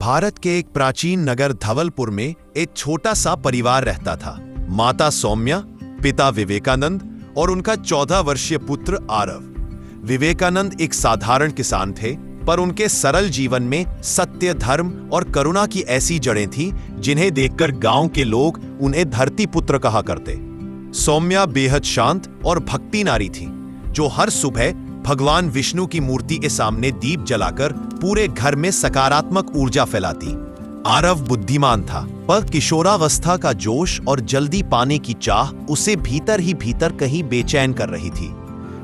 भारत के एक प्राचीन नगर धवलपुर में एक छोटा सा परिवार रहता था। माता सौम्या, पिता विवेकानंद और उनका 14 वर्षीय पुत्र आरव। विवेकानंद एक साधारण किसान थे, पर उनके सरल जीवन में सत्य, धर्म और करुणा की ऐसी जड़ें थीं जिन्हें देखकर गांव के लोग उन्हें धरती पुत्र कहा करते। सौम्या बेहद शांत और भक्ति नारी थी, जो हर सुबह भगवान विष्णु की मूर्ति के सामने दीप जलाकर पूरे घर में सकारात्मक ऊर्जा फैलाती। आरव बुद्धिमान था, पर किशोरावस्था का जोश और जल्दी पाने की चाह उसे भीतर ही भीतर कहीं बेचैन कर रही थी।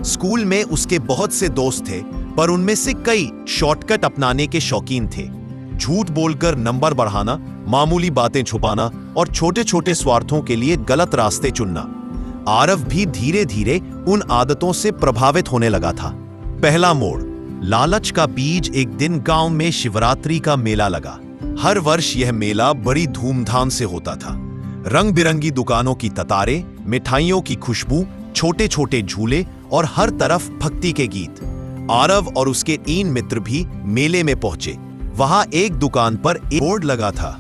स्कूल में उसके बहुत से दोस्त थे, पर उनमें से कई शॉर्टकट अपनाने के शौकीन थे। झूठ बोलकर नंबर बढ़ाना, मामूली बातें छुपाना और छोटे छोटे स्वार्थों के लिए गलत रास्ते चुनना। आरव भी धीरे धीरे उन आदतों से प्रभावित होने लगा था। पहला मोड़, लालच का बीज। एक दिन गांव में शिवरात्रि का मेला लगा। हर वर्ष यह मेला बड़ी धूमधाम से होता था। रंग बिरंगी दुकानों की कतारें, मिठाइयों की खुशबू, छोटे छोटे झूले और हर तरफ भक्ति के गीत। आरव और उसके 3 मित्र भी मेले में पहुंचे। वहां एक दुकान पर एक बोर्ड लगा था।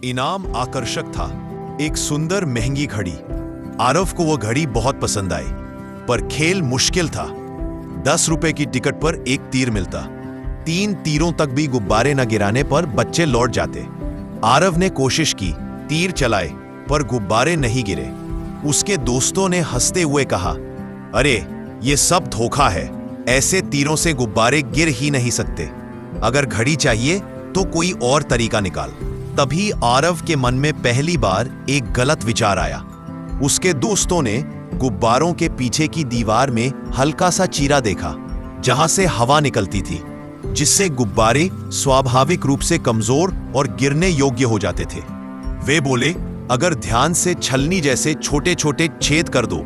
इनाम आकर्षक था, एक सुंदर महंगी घड़ी। आरव को वह घड़ी बहुत पसंद आई, पर खेल मुश्किल था। 10 रुपए की टिकट पर एक तीर मिलता। 3 तीरों तक भी गुब्बारे न गिराने पर बच्चे लौट जाते। आरव ने कोशिश की, तीर चलाए, पर गुब्बारे नहीं गिरे। उसके दोस्तों ने हंसते हुए कहा, अरे ये सब धोखा है, ऐसे तीरों से गुब्बारे गिर ही नहीं सकते। अगर घड़ी चाहिए तो कोई और तरीका निकाल। तभी आरव के मन में पहली बार एक गलत विचार आया। उसके दोस्तों ने गुब्बारों के पीछे की दीवार में हल्का सा चीरा देखा, जहां से हवा निकलती थी, जिससे गुब्बारे स्वाभाविक रूप से कमजोर और गिरने योग्य हो जाते थे। वे बोले, अगर ध्यान से छलनी जैसे छोटे छोटे छेद कर दो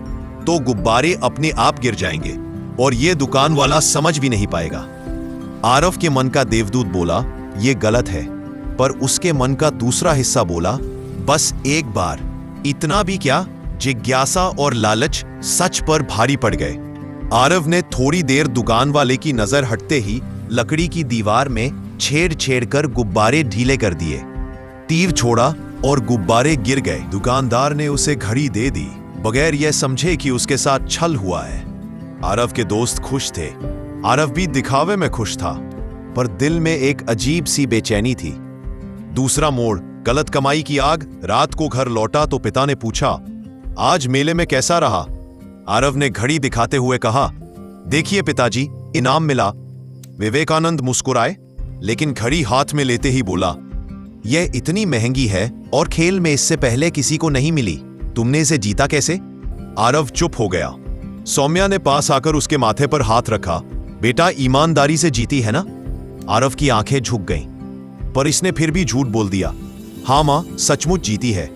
तो गुब्बारे अपने आप गिर जाएंगे और ये दुकान वाला समझ भी नहीं पाएगा। आरव के मन का देवदूत बोला, ये गलत है, पर उसके मन का दूसरा हिस्सा बोला, बस एक बार। इतना भी क्या, जिज्ञासा और लालच सच पर भारी पड़ गए। आरव ने थोड़ी देर दुकान वाले की नजर हटते ही लकड़ी की दीवार में छेड़ छेड़ कर गुब्बारे ढीले कर दिए। तीर छोड़ा और गुब्बारे गिर गए। दुकानदार ने उसे घड़ी दे दी, बगैर यह समझे कि उसके साथ छल हुआ है। आरव के दोस्त खुश थे। आरव भी दिखावे में खुश था, पर दिल में एक अजीब सी बेचैनी थी। दूसरा मोड़, गलत कमाई की आग। रात को घर लौटा तो पिता ने पूछा, आज मेले में कैसा रहा? आरव ने घड़ी दिखाते हुए कहा, देखिए पिताजी, इनाम मिला। विवेकानंद मुस्कुराए, लेकिन घड़ी हाथ में लेते ही बोला, यह इतनी महंगी है और खेल में इससे पहले किसी को नहीं मिली। तुमने इसे जीता कैसे? आरव चुप हो गया। सौम्या ने पास आकर उसके माथे पर हाथ रखा। बेटा, ईमानदारी से जीती है ना? आरव की आंखें झुक गईं, पर इसने फिर भी झूठ बोल दिया, हाँ मां, सचमुच जीती है।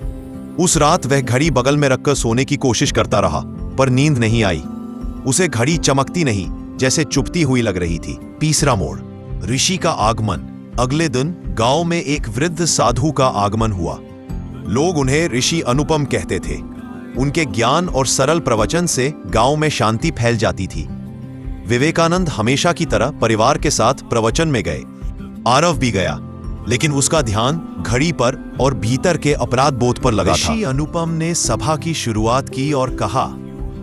उस रात वह घड़ी बगल में रखकर सोने की कोशिश करता रहा, पर नींद नहीं आई। उसे घड़ी चमकती नहीं, जैसे चुपती हुई लग रही थी। तीसरा मोड़, ऋषि का आगमन। अगले दिन गांव में एक वृद्ध साधु का आगमन हुआ। लोग उन्हें ऋषि अनुपम कहते थे। उनके ज्ञान और सरल प्रवचन से गांव में शांति फैल जाती थी। विवेकानंद हमेशा की तरह परिवार के साथ प्रवचन में गए। आरव भी गया, लेकिन उसका ध्यान घड़ी पर और भीतर के अपराध बोध पर लगा था। ऋषि अनुपम ने सभा की शुरुआत की और कहा,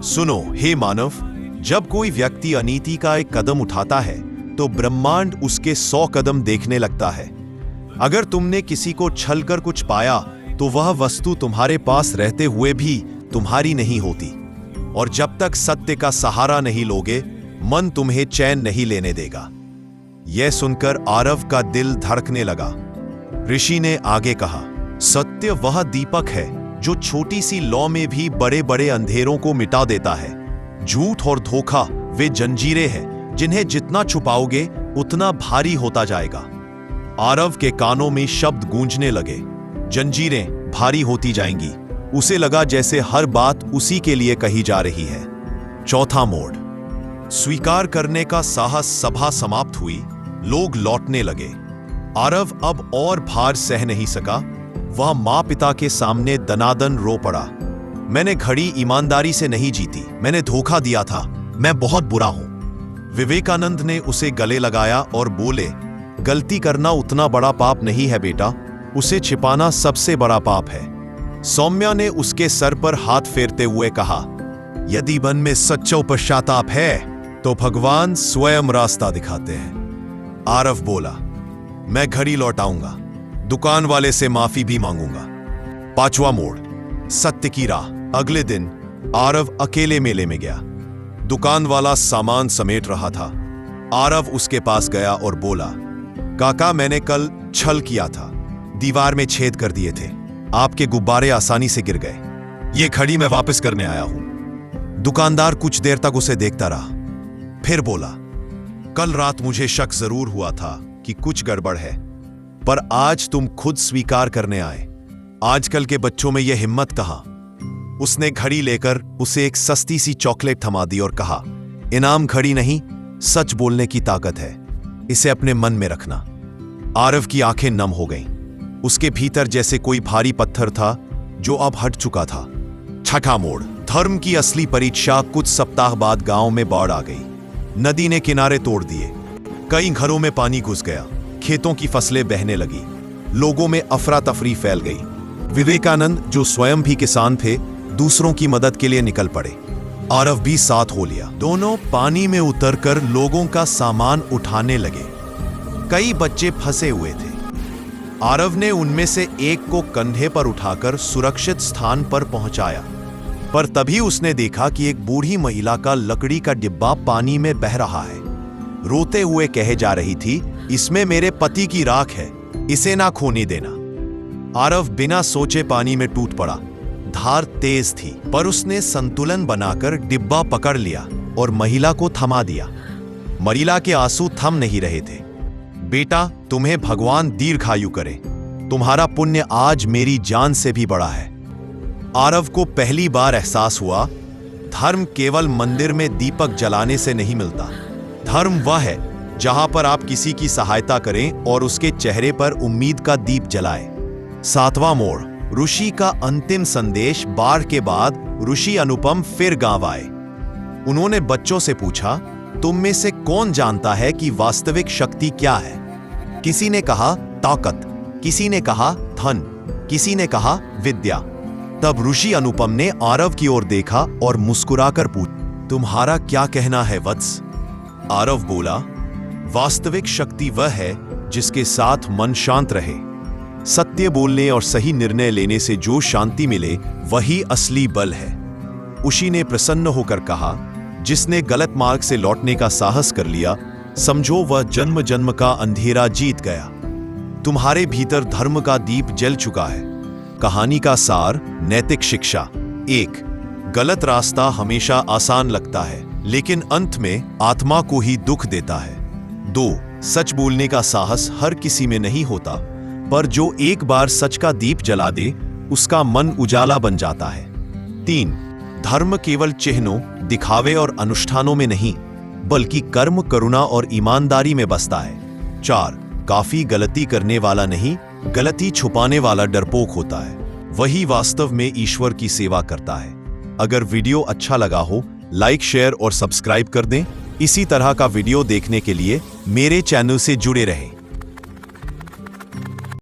सुनो हे मानव, जब कोई व्यक्ति अनीति का एक कदम उठाता है तो ब्रह्मांड उसके 100 कदम देखने लगता है। अगर तुमने किसी को छल कर कुछ पाया तो वह वस्तु तुम्हारे पास रहते हुए भी तुम्हारी नहीं होती, और जब तक सत्य का सहारा नहीं लोगे, मन तुम्हें चैन नहीं लेने देगा। यह सुनकर आरव का दिल धड़कने लगा। ऋषि ने आगे कहा, सत्य वह दीपक है जो छोटी सी लौ में भी बड़े बड़े अंधेरों को मिटा देता है। झूठ और धोखा वे जंजीरें हैं जिन्हें जितना छुपाओगे उतना भारी होता जाएगा। आरव के कानों में शब्द गूंजने लगे, जंजीरें भारी होती जाएंगी। उसे लगा जैसे हर बात उसी के लिए कही जा रही है। चौथा मोड़, स्वीकार करने का साहस। सभा समाप्त हुई, लोग लौटने लगे। आरव अब और भार सह नहीं सका। वह मां पिता के सामने दनादन रो पड़ा। मैंने घड़ी ईमानदारी से नहीं जीती, मैंने धोखा दिया था, मैं बहुत बुरा हूं। विवेकानंद ने उसे गले लगाया और बोले, गलती करना उतना बड़ा पाप नहीं है बेटा, उसे छिपाना सबसे बड़ा पाप है। सौम्या ने उसके सर पर हाथ फेरते हुए कहा, यदि मन में सच्चा पश्चाताप है तो भगवान स्वयं रास्ता दिखाते हैं। आरव बोला, मैं घड़ी लौटाऊंगा, दुकान वाले से माफी भी मांगूंगा। 5वां मोड़, सत्य की राह। अगले दिन आरव अकेले मेले में गया। दुकान वाला सामान समेट रहा था। आरव उसके पास गया और बोला, काका मैंने कल छल किया था, दीवार में छेद कर दिए थे, आपके गुब्बारे आसानी से गिर गए, ये घड़ी मैं वापस करने आया हूं। दुकानदार कुछ देर तक उसे देखता रहा, फिर बोला, कल रात मुझे शक जरूर हुआ था कि कुछ गड़बड़ है, पर आज तुम खुद स्वीकार करने आए। आजकल के बच्चों में यह हिम्मत कहां। उसने घड़ी लेकर उसे एक सस्ती सी चॉकलेट थमा दी और कहा, इनाम घड़ी नहीं, सच बोलने की ताकत है, इसे अपने मन में रखना। आरव की आंखें नम हो गईं। उसके भीतर जैसे कोई भारी पत्थर था जो अब हट चुका था। 6ठा मोड़, धर्म की असली परीक्षा। कुछ सप्ताह बाद गांव में बाढ़ आ गई। नदी ने किनारे तोड़ दिए, कई घरों में पानी घुस गया, खेतों की फसलें बहने लगी, लोगों में अफरा तफरी फैल गई। विवेकानंद जो स्वयं भी किसान थे, दूसरों की मदद के लिए निकल पड़े। आरव भी साथ हो लिया। दोनों पानी में उतरकर लोगों का सामान उठाने लगे। कई बच्चे फंसे हुए थे। आरव ने उनमें से एक को कंधे पर उठाकर सुरक्षित स्थान पर पहुंचाया, पर तभी उसने देखा कि एक बूढ़ी महिला का लकड़ी का डिब्बा पानी में बह रहा है। रोते हुए कहे जा रही थी, इसमें मेरे पति की राख है, इसे ना खोने देना। आरव बिना सोचे पानी में टूट पड़ा। धार तेज थी, पर उसने संतुलन बनाकर डिब्बा पकड़ लिया और महिला को थमा दिया। महिला के आंसू थम नहीं रहे थे। बेटा, तुम्हें भगवान दीर्घायु करे, तुम्हारा पुण्य आज मेरी जान से भी बड़ा है। आरव को पहली बार एहसास हुआ, धर्म केवल मंदिर में दीपक जलाने से नहीं मिलता। धर्म वह है जहां पर आप किसी की सहायता करें और उसके चेहरे पर उम्मीद का दीप जलाएं। 7वां मोड़, ऋषि का अंतिम संदेश। बाढ़ के बाद ऋषि अनुपम फिर गांव आए। उन्होंने बच्चों से पूछा, तुम में से कौन जानता है कि वास्तविक शक्ति क्या है? किसी ने कहा ताकत, किसी ने कहा धन, किसी ने कहा विद्या। तब ऋषि अनुपम ने आरव की ओर देखा और मुस्कुराकर पूछा, तुम्हारा क्या कहना है वत्स? आरव बोला, वास्तविक शक्ति वह है जिसके साथ मन शांत रहे। सत्य बोलने और सही निर्णय लेने से जो शांति मिले वही असली बल है। ऋषि ने प्रसन्न होकर कहा, जिसने गलत मार्ग से लौटने का साहस कर लिया, समझो वह जन्म जन्म का अंधेरा जीत गया। तुम्हारे भीतर धर्म का दीप जल चुका है। कहानी का सार, नैतिक शिक्षा। 1. गलत रास्ता हमेशा आसान लगता है, लेकिन अंत में आत्मा को ही दुख देता है। 2. सच बोलने का साहस हर किसी में नहीं होता, पर जो एक बार सच का दीप जला दे, उसका मन उजाला बन जाता है। 3. धर्म केवल चिन्हों, दिखावे और अनुष्ठानों में नहीं, बल्कि कर्म, करुणा और ईमानदारी में बसता है। 4. काफी गलती करने वाला नहीं, गलती छुपाने वाला डरपोक होता है, वही वास्तव में ईश्वर की सेवा करता है। अगर वीडियो अच्छा लगा हो, लाइक, शेयर और सब्सक्राइब कर दें। इसी तरह का वीडियो देखने के लिए मेरे चैनल से जुड़े रहें।